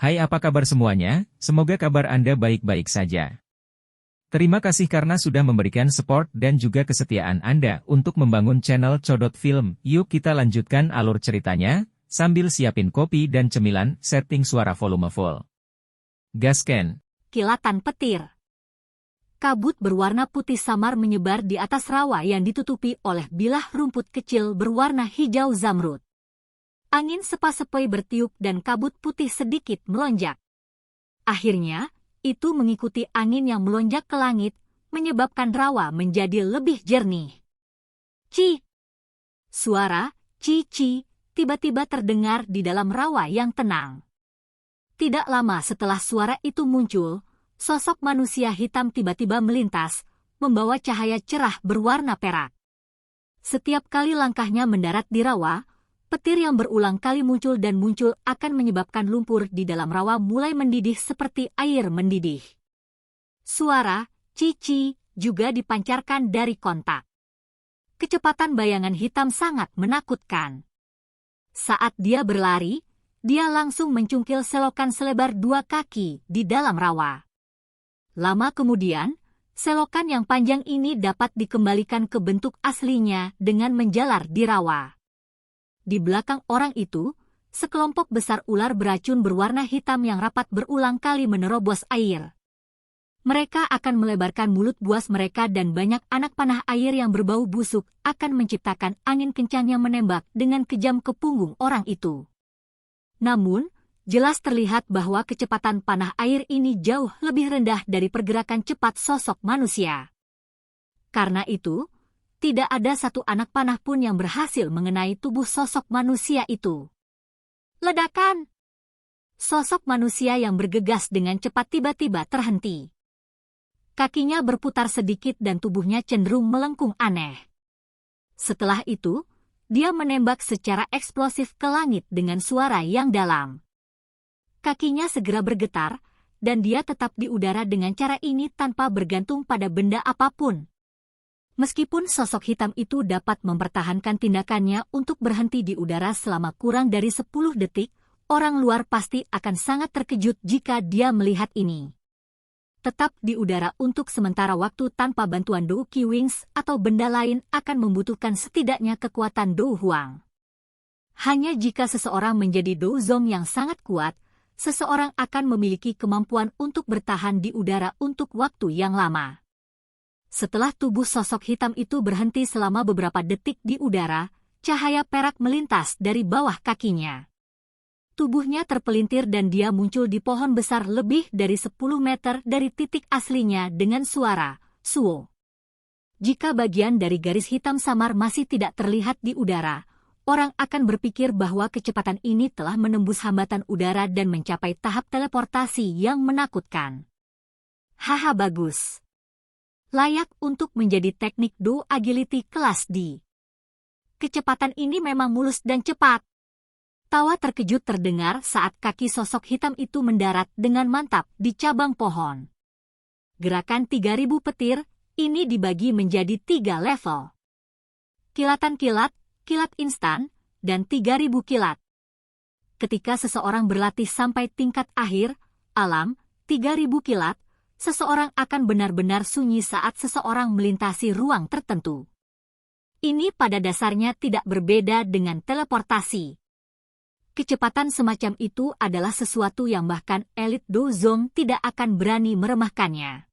Hai, apa kabar semuanya? Semoga kabar Anda baik-baik saja. Terima kasih karena sudah memberikan support dan juga kesetiaan Anda untuk membangun channel Codot Film. Yuk kita lanjutkan alur ceritanya, sambil siapin kopi dan cemilan, setting suara volume full. Gasken. Kilatan petir. Kabut berwarna putih samar menyebar di atas rawa yang ditutupi oleh bilah rumput kecil berwarna hijau zamrud. Angin sepoi-sepoi bertiup dan kabut putih sedikit melonjak. Akhirnya, itu mengikuti angin yang melonjak ke langit, menyebabkan rawa menjadi lebih jernih. Ci! Suara ci-ci tiba-tiba terdengar di dalam rawa yang tenang. Tidak lama setelah suara itu muncul, sosok manusia hitam tiba-tiba melintas, membawa cahaya cerah berwarna perak. Setiap kali langkahnya mendarat di rawa, petir yang berulang kali muncul dan muncul akan menyebabkan lumpur di dalam rawa mulai mendidih seperti air mendidih. Suara cici juga dipancarkan dari kontak. Kecepatan bayangan hitam sangat menakutkan. Saat dia berlari, dia langsung mencungkil selokan selebar 2 kaki di dalam rawa. Lama kemudian, selokan yang panjang ini dapat dikembalikan ke bentuk aslinya dengan menjalar di rawa. Di belakang orang itu, sekelompok besar ular beracun berwarna hitam yang rapat berulang kali menerobos air. Mereka akan melebarkan mulut buas mereka dan banyak anak panah air yang berbau busuk akan menciptakan angin kencang yang menembak dengan kejam ke punggung orang itu. Namun, jelas terlihat bahwa kecepatan panah air ini jauh lebih rendah dari pergerakan cepat sosok manusia. Karena itu, tidak ada satu anak panah pun yang berhasil mengenai tubuh sosok manusia itu. Ledakan! Sosok manusia yang bergegas dengan cepat tiba-tiba terhenti. Kakinya berputar sedikit dan tubuhnya cenderung melengkung aneh. Setelah itu, dia menembak secara eksplosif ke langit dengan suara yang dalam. Kakinya segera bergetar, dan dia tetap di udara dengan cara ini tanpa bergantung pada benda apapun. Meskipun sosok hitam itu dapat mempertahankan tindakannya untuk berhenti di udara selama kurang dari 10 detik, orang luar pasti akan sangat terkejut jika dia melihat ini. Tetap di udara untuk sementara waktu tanpa bantuan Do Ki Wings atau benda lain akan membutuhkan setidaknya kekuatan Do Huang. Hanya jika seseorang menjadi Do Zong yang sangat kuat, seseorang akan memiliki kemampuan untuk bertahan di udara untuk waktu yang lama. Setelah tubuh sosok hitam itu berhenti selama beberapa detik di udara, cahaya perak melintas dari bawah kakinya. Tubuhnya terpelintir dan dia muncul di pohon besar lebih dari 10 meter dari titik aslinya dengan suara suo. Jika bagian dari garis hitam samar masih tidak terlihat di udara, orang akan berpikir bahwa kecepatan ini telah menembus hambatan udara dan mencapai tahap teleportasi yang menakutkan. Haha, bagus. Layak untuk menjadi teknik Do Agility kelas D. Kecepatan ini memang mulus dan cepat. Tawa terkejut terdengar saat kaki sosok hitam itu mendarat dengan mantap di cabang pohon. Gerakan 3000 petir ini dibagi menjadi 3 level. Kilatan kilat, kilat instan, dan 3000 kilat. Ketika seseorang berlatih sampai tingkat akhir, alam, 3000 kilat, seseorang akan benar-benar sunyi saat seseorang melintasi ruang tertentu. Ini pada dasarnya tidak berbeda dengan teleportasi. Kecepatan semacam itu adalah sesuatu yang bahkan elit Do Zong tidak akan berani meremehkannya.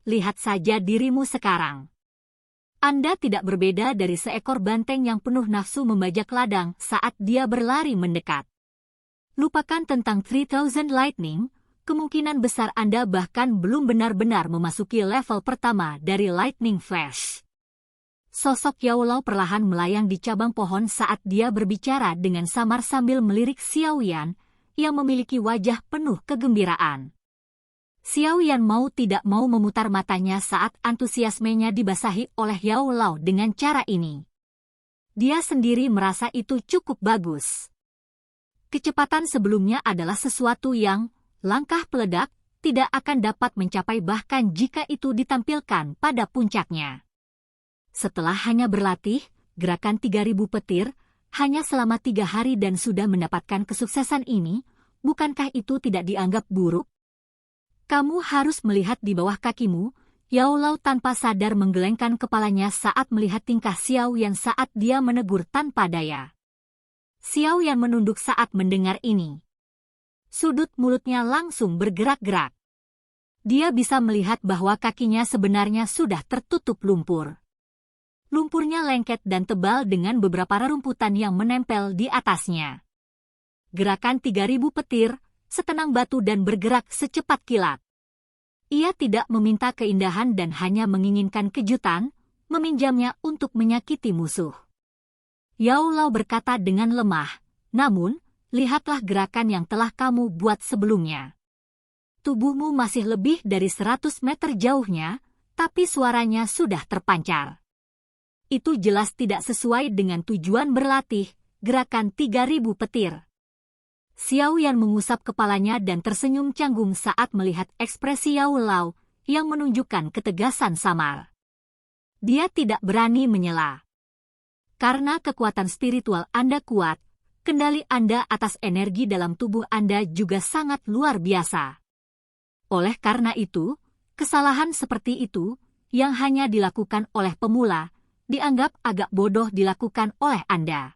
Lihat saja dirimu sekarang. Anda tidak berbeda dari seekor banteng yang penuh nafsu membajak ladang saat dia berlari mendekat. Lupakan tentang 3000 Lightning, kemungkinan besar Anda bahkan belum benar-benar memasuki level pertama dari Lightning Flash. Sosok Yao Lao perlahan melayang di cabang pohon saat dia berbicara dengan samar sambil melirik Xiao Yan, yang memiliki wajah penuh kegembiraan. Xiao Yan mau tidak mau memutar matanya saat antusiasmenya dibasahi oleh Yao Lao dengan cara ini. Dia sendiri merasa itu cukup bagus. Kecepatan sebelumnya adalah sesuatu yang langkah peledak, tidak akan dapat mencapai bahkan jika itu ditampilkan pada puncaknya. Setelah hanya berlatih, gerakan 3000 petir, hanya selama 3 hari dan sudah mendapatkan kesuksesan ini, bukankah itu tidak dianggap buruk? Kamu harus melihat di bawah kakimu. Yao Lao tanpa sadar menggelengkan kepalanya saat melihat tingkah Xiao Yan saat dia menegur tanpa daya. Xiao Yan menunduk saat mendengar ini. Sudut mulutnya langsung bergerak-gerak. Dia bisa melihat bahwa kakinya sebenarnya sudah tertutup lumpur. Lumpurnya lengket dan tebal dengan beberapa rerumputan yang menempel di atasnya. Gerakan 3000 petir, setenang batu dan bergerak secepat kilat. Ia tidak meminta keindahan dan hanya menginginkan kejutan, meminjamnya untuk menyakiti musuh. Yao Lao berkata dengan lemah, namun, lihatlah gerakan yang telah kamu buat sebelumnya. Tubuhmu masih lebih dari 100 meter jauhnya, tapi suaranya sudah terpancar. Itu jelas tidak sesuai dengan tujuan berlatih, gerakan 3000 petir. Xiao Yan mengusap kepalanya dan tersenyum canggung saat melihat ekspresi Yao Lao yang menunjukkan ketegasan samar. Dia tidak berani menyela. Karena kekuatan spiritual Anda kuat, kendali Anda atas energi dalam tubuh Anda juga sangat luar biasa. Oleh karena itu, kesalahan seperti itu, yang hanya dilakukan oleh pemula, dianggap agak bodoh dilakukan oleh Anda.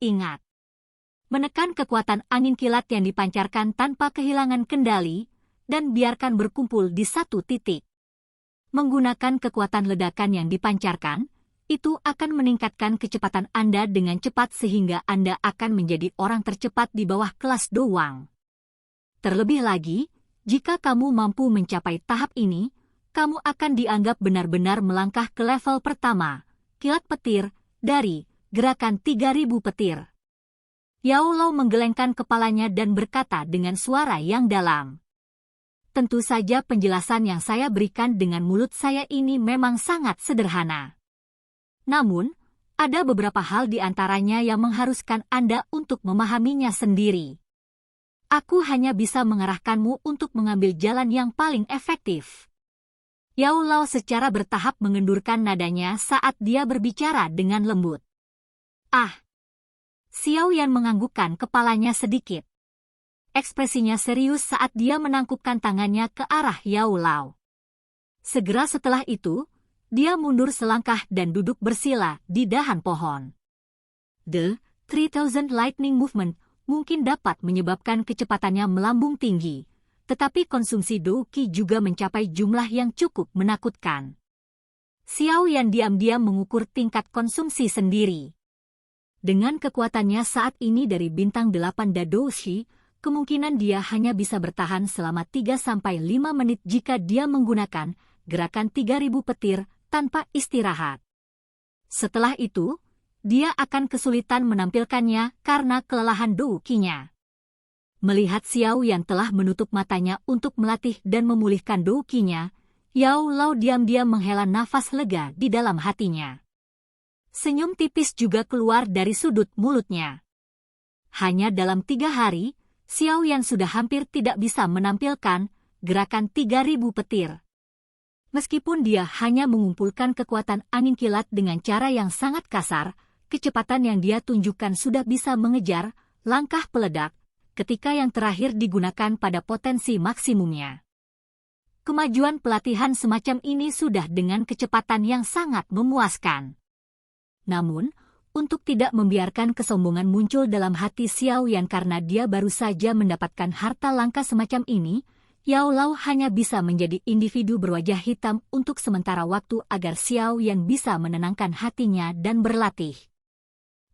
Ingat, menekan kekuatan angin kilat yang dipancarkan tanpa kehilangan kendali, dan biarkan berkumpul di satu titik. Menggunakan kekuatan ledakan yang dipancarkan, itu akan meningkatkan kecepatan Anda dengan cepat sehingga Anda akan menjadi orang tercepat di bawah kelas doang. Terlebih lagi, jika kamu mampu mencapai tahap ini, kamu akan dianggap benar-benar melangkah ke level pertama, kilat petir, dari gerakan 3000 petir. Yao Lao menggelengkan kepalanya dan berkata dengan suara yang dalam. Tentu saja penjelasan yang saya berikan dengan mulut saya ini memang sangat sederhana. Namun, ada beberapa hal di antaranya yang mengharuskan Anda untuk memahaminya sendiri. Aku hanya bisa mengarahkanmu untuk mengambil jalan yang paling efektif. Yao Lao secara bertahap mengendurkan nadanya saat dia berbicara dengan lembut. Xiao Yan menganggukkan kepalanya sedikit. Ekspresinya serius saat dia menangkupkan tangannya ke arah Yao Lao. Segera setelah itu, dia mundur selangkah dan duduk bersila di dahan pohon. The 3000 Lightning Movement mungkin dapat menyebabkan kecepatannya melambung tinggi, tetapi konsumsi Douqi juga mencapai jumlah yang cukup menakutkan. Xiao Yan diam-diam mengukur tingkat konsumsi sendiri. Dengan kekuatannya saat ini dari bintang 8 Dadoushi, kemungkinan dia hanya bisa bertahan selama 3-5 menit jika dia menggunakan gerakan 3000 petir tanpa istirahat. Setelah itu, dia akan kesulitan menampilkannya karena kelelahan Douqi-nya. Melihat Xiao Yan telah menutup matanya untuk melatih dan memulihkan Douqi-nya, Yao Lao diam-diam menghela nafas lega di dalam hatinya. Senyum tipis juga keluar dari sudut mulutnya. Hanya dalam 3 hari, Xiao Yan sudah hampir tidak bisa menampilkan gerakan 3000 petir. Meskipun dia hanya mengumpulkan kekuatan angin kilat dengan cara yang sangat kasar, kecepatan yang dia tunjukkan sudah bisa mengejar langkah peledak ketika yang terakhir digunakan pada potensi maksimumnya. Kemajuan pelatihan semacam ini sudah dengan kecepatan yang sangat memuaskan. Namun, untuk tidak membiarkan kesombongan muncul dalam hati Xiao Yan karena dia baru saja mendapatkan harta langka semacam ini, Yao Lao hanya bisa menjadi individu berwajah hitam untuk sementara waktu agar Xiao Yan bisa menenangkan hatinya dan berlatih.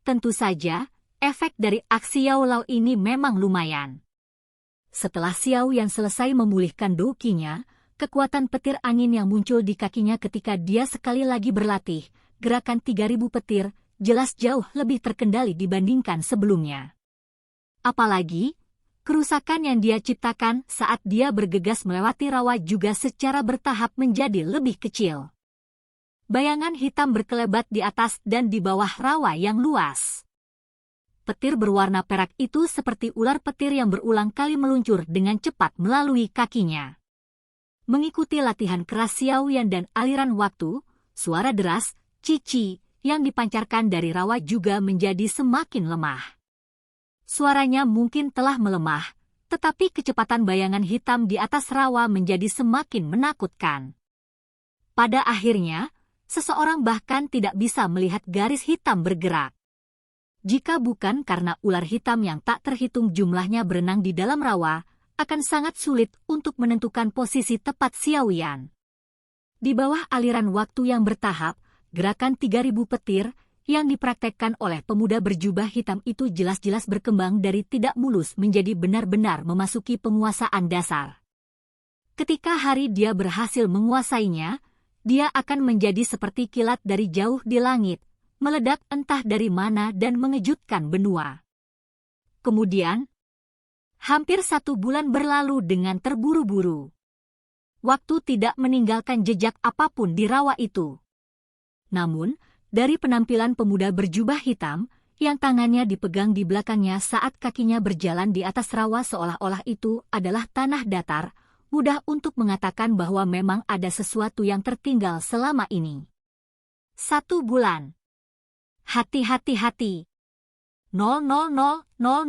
Tentu saja, efek dari aksi Yao Lao ini memang lumayan. Setelah Xiao Yan selesai memulihkan Douqi-nya, kekuatan petir angin yang muncul di kakinya ketika dia sekali lagi berlatih, gerakan 3000 petir, jelas jauh lebih terkendali dibandingkan sebelumnya. Apalagi, kerusakan yang dia ciptakan saat dia bergegas melewati rawa juga secara bertahap menjadi lebih kecil. Bayangan hitam berkelebat di atas dan di bawah rawa yang luas. Petir berwarna perak itu seperti ular petir yang berulang kali meluncur dengan cepat melalui kakinya. Mengikuti latihan keras Xiao Yan dan aliran waktu, suara deras, cici, yang dipancarkan dari rawa juga menjadi semakin lemah. Suaranya mungkin telah melemah, Tetapi kecepatan bayangan hitam di atas rawa menjadi semakin menakutkan. Pada akhirnya, seseorang bahkan tidak bisa melihat garis hitam bergerak. Jika bukan karena ular hitam yang tak terhitung jumlahnya berenang di dalam rawa, akan sangat sulit untuk menentukan posisi tepat Xiao Yan. Di bawah aliran waktu yang bertahap, gerakan 3000 petir yang dipraktekkan oleh pemuda berjubah hitam itu jelas-jelas berkembang dari tidak mulus menjadi benar-benar memasuki penguasaan dasar. Ketika hari dia berhasil menguasainya, dia akan menjadi seperti kilat dari jauh di langit, meledak entah dari mana dan mengejutkan benua. Kemudian, hampir 1 bulan berlalu dengan terburu-buru. Waktu tidak meninggalkan jejak apapun di rawa itu. Namun, dari penampilan pemuda berjubah hitam, yang tangannya dipegang di belakangnya saat kakinya berjalan di atas rawa seolah-olah itu adalah tanah datar, mudah untuk mengatakan bahwa memang ada sesuatu yang tertinggal selama ini. 1 bulan. Hati-hati-hati. 000000000.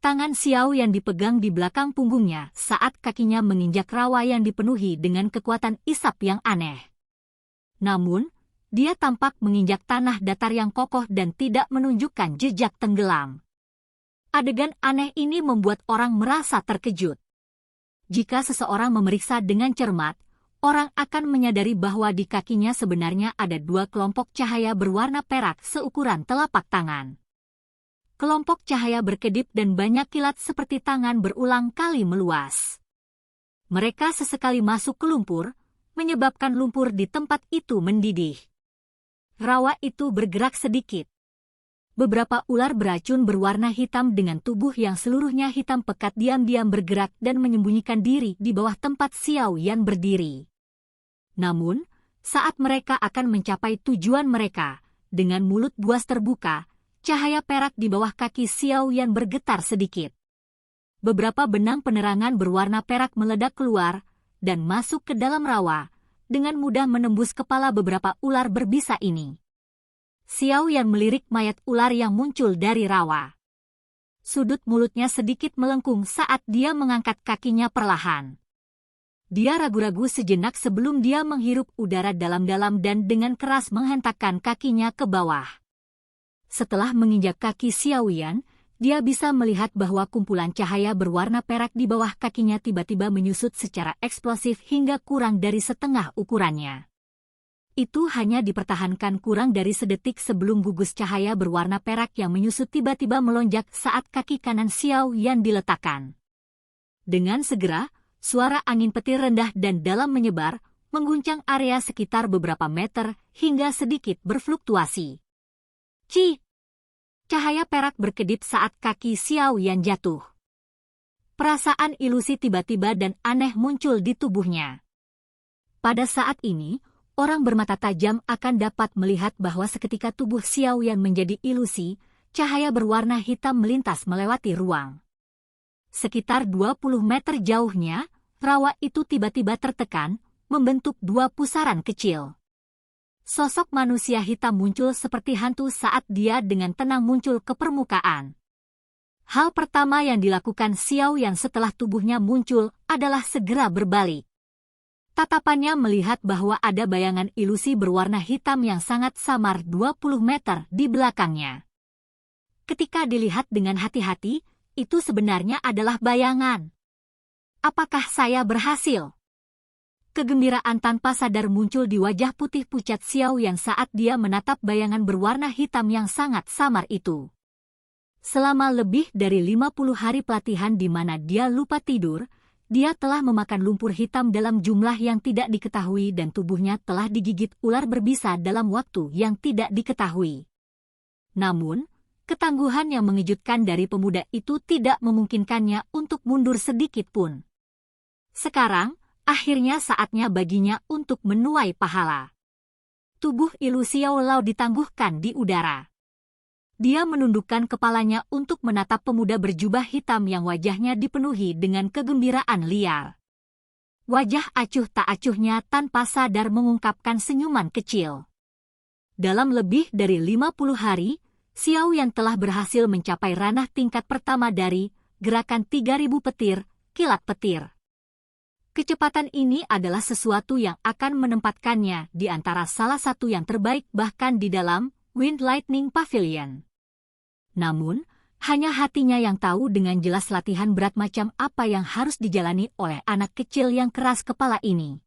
Tangan Xiao yang dipegang di belakang punggungnya saat kakinya menginjak rawa yang dipenuhi dengan kekuatan isap yang aneh. Namun, dia tampak menginjak tanah datar yang kokoh dan tidak menunjukkan jejak tenggelam. Adegan aneh ini membuat orang merasa terkejut. Jika seseorang memeriksa dengan cermat, orang akan menyadari bahwa di kakinya sebenarnya ada 2 kelompok cahaya berwarna perak seukuran telapak tangan. Kelompok cahaya berkedip dan banyak kilat seperti tangan berulang kali meluas. Mereka sesekali masuk ke lumpur, menyebabkan lumpur di tempat itu mendidih. Rawa itu bergerak sedikit. Beberapa ular beracun berwarna hitam dengan tubuh yang seluruhnya hitam pekat diam-diam bergerak dan menyembunyikan diri di bawah tempat Xiao Yan berdiri. Namun, saat mereka akan mencapai tujuan mereka, dengan mulut buas terbuka, cahaya perak di bawah kaki Xiao Yan bergetar sedikit. Beberapa benang penerangan berwarna perak meledak keluar dan masuk ke dalam rawa, dengan mudah menembus kepala beberapa ular berbisa ini. Xiao Yan melirik mayat ular yang muncul dari rawa. Sudut mulutnya sedikit melengkung saat dia mengangkat kakinya perlahan. Dia ragu-ragu sejenak sebelum dia menghirup udara dalam-dalam dan dengan keras menghentakkan kakinya ke bawah. Setelah menginjak kaki Xiao Yan, dia bisa melihat bahwa kumpulan cahaya berwarna perak di bawah kakinya tiba-tiba menyusut secara eksplosif hingga kurang dari setengah ukurannya. Itu hanya dipertahankan kurang dari sedetik sebelum gugus cahaya berwarna perak yang menyusut tiba-tiba melonjak saat kaki kanan Xiao Yan diletakkan. Dengan segera, suara angin petir rendah dan dalam menyebar, mengguncang area sekitar beberapa meter hingga sedikit berfluktuasi. Ci! Cahaya perak berkedip saat kaki Xiao Yan jatuh. Perasaan ilusi tiba-tiba dan aneh muncul di tubuhnya. Pada saat ini, orang bermata tajam akan dapat melihat bahwa seketika tubuh Xiao Yan menjadi ilusi, cahaya berwarna hitam melintas melewati ruang. Sekitar 20 meter jauhnya, rawa itu tiba-tiba tertekan, membentuk 2 pusaran kecil. Sosok manusia hitam muncul seperti hantu saat dia dengan tenang muncul ke permukaan. Hal pertama yang dilakukan Xiao Yan setelah tubuhnya muncul adalah segera berbalik. Tatapannya melihat bahwa ada bayangan ilusi berwarna hitam yang sangat samar 20 meter di belakangnya. Ketika dilihat dengan hati-hati, itu sebenarnya adalah bayangan. Apakah saya berhasil? Kegembiraan tanpa sadar muncul di wajah putih pucat Xiao Yan saat dia menatap bayangan berwarna hitam yang sangat samar itu. Selama lebih dari 50 hari pelatihan di mana dia lupa tidur, dia telah memakan lumpur hitam dalam jumlah yang tidak diketahui dan tubuhnya telah digigit ular berbisa dalam waktu yang tidak diketahui. Namun, ketangguhan yang mengejutkan dari pemuda itu tidak memungkinkannya untuk mundur sedikit pun. Sekarang, akhirnya saatnya baginya untuk menuai pahala. Tubuh ilusi Xiao Lao ditangguhkan di udara. Dia menundukkan kepalanya untuk menatap pemuda berjubah hitam yang wajahnya dipenuhi dengan kegembiraan liar. Wajah acuh tak acuhnya tanpa sadar mengungkapkan senyuman kecil. Dalam lebih dari 50 hari, Xiao Yan telah berhasil mencapai ranah tingkat pertama dari gerakan 3000 petir, kilat petir. Kecepatan ini adalah sesuatu yang akan menempatkannya di antara salah satu yang terbaik bahkan di dalam Wind Lightning Pavilion. Namun, hanya hatinya yang tahu dengan jelas latihan berat macam apa yang harus dijalani oleh anak kecil yang keras kepala ini.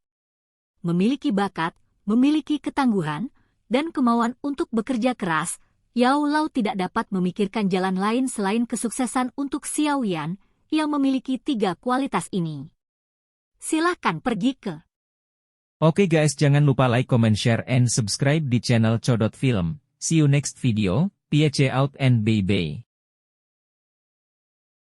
Memiliki bakat, memiliki ketangguhan, dan kemauan untuk bekerja keras, Yao Lao tidak dapat memikirkan jalan lain selain kesuksesan untuk Xiao Yan yang memiliki 3 kualitas ini. Silahkan pergi ke. Oke guys, jangan lupa like, comment, share, and subscribe di channel Codot Film. See you next video, peace out and bye-bye.